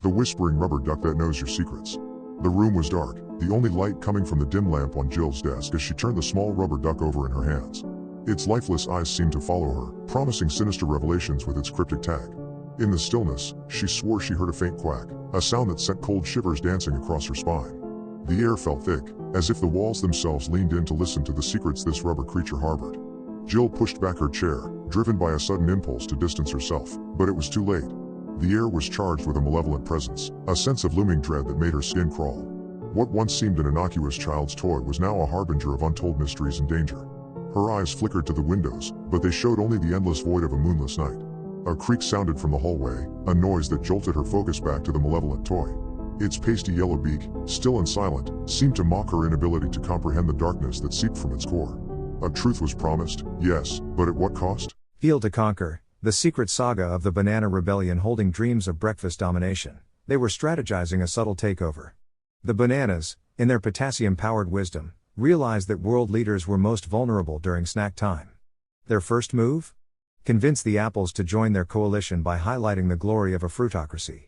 the whispering rubber duck that knows your secrets. The room was dark, the only light coming from the dim lamp on Jill's desk as she turned the small rubber duck over in her hands. Its lifeless eyes seemed to follow her, promising sinister revelations with its cryptic tag. In the stillness, she swore she heard a faint quack, a sound that sent cold shivers dancing across her spine. The air felt thick, as if the walls themselves leaned in to listen to the secrets this rubber creature harbored. Jill pushed back her chair, driven by a sudden impulse to distance herself, but it was too late. The air was charged with a malevolent presence, a sense of looming dread that made her skin crawl. What once seemed an innocuous child's toy was now a harbinger of untold mysteries and danger. Her eyes flickered to the windows, but they showed only the endless void of a moonless night. A creak sounded from the hallway, a noise that jolted her focus back to the malevolent toy. Its pasty yellow beak, still and silent, seemed to mock her inability to comprehend the darkness that seeped from its core. A truth was promised, yes, but at what cost? Feel to Conquer, the secret saga of the Banana Rebellion holding dreams of breakfast domination. They were strategizing a subtle takeover. The bananas, in their potassium-powered wisdom, realized that world leaders were most vulnerable during snack time. Their first move? Convince the apples to join their coalition by highlighting the glory of a fruitocracy.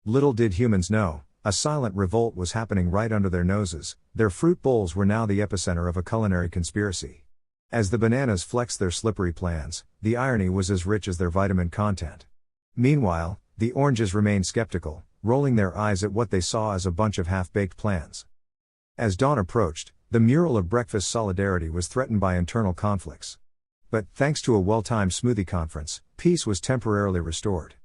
Little did humans know, a silent revolt was happening right under their noses. Their fruit bowls were now the epicenter of a culinary conspiracy. As the bananas flexed their slippery plans, the irony was as rich as their vitamin content. Meanwhile, the oranges remained skeptical, rolling their eyes at what they saw as a bunch of half-baked plans. As dawn approached, the mural of breakfast solidarity was threatened by internal conflicts. But, thanks to a well-timed smoothie conference, peace was temporarily restored.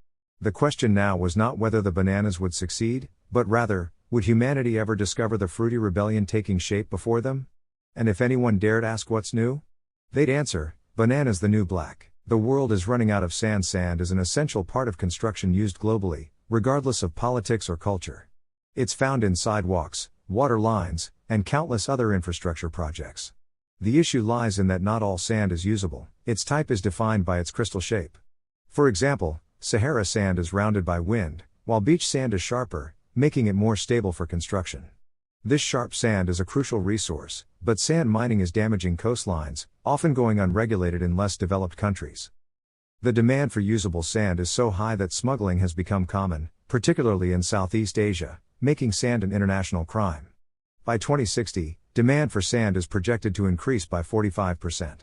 The question now was not whether the bananas would succeed, but rather, would humanity ever discover the fruity rebellion taking shape before them? And if anyone dared ask what's new? They'd answer, bananas the new black. The world is running out of sand. Sand is an essential part of construction used globally, regardless of politics or culture. It's found in sidewalks, water lines, and countless other infrastructure projects. The issue lies in that not all sand is usable. Its type is defined by its crystal shape. For example, Sahara sand is rounded by wind, while beach sand is sharper, making it more stable for construction. This sharp sand is a crucial resource, but sand mining is damaging coastlines, often going unregulated in less developed countries. The demand for usable sand is so high that smuggling has become common, particularly in Southeast Asia, making sand an international crime. By 2060, demand for sand is projected to increase by 45%.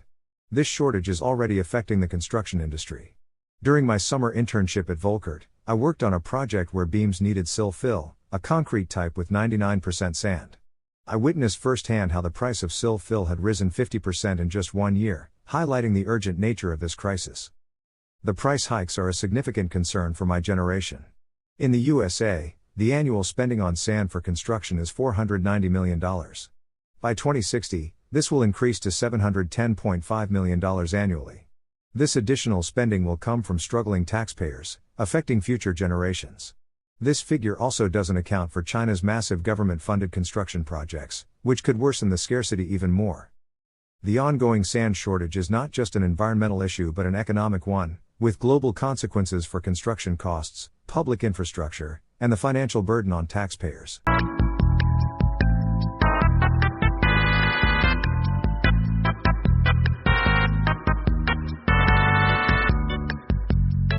This shortage is already affecting the construction industry. During my summer internship at Volkert, I worked on a project where beams needed sill fill, a concrete type with 99% sand. I witnessed firsthand how the price of sill fill had risen 50% in just 1 year, highlighting the urgent nature of this crisis. The price hikes are a significant concern for my generation. In the USA, the annual spending on sand for construction is $490 million. By 2060, this will increase to $710.5 million annually. This additional spending will come from struggling taxpayers, affecting future generations. This figure also doesn't account for China's massive government-funded construction projects, which could worsen the scarcity even more. The ongoing sand shortage is not just an environmental issue but an economic one, with global consequences for construction costs, public infrastructure, and the financial burden on taxpayers.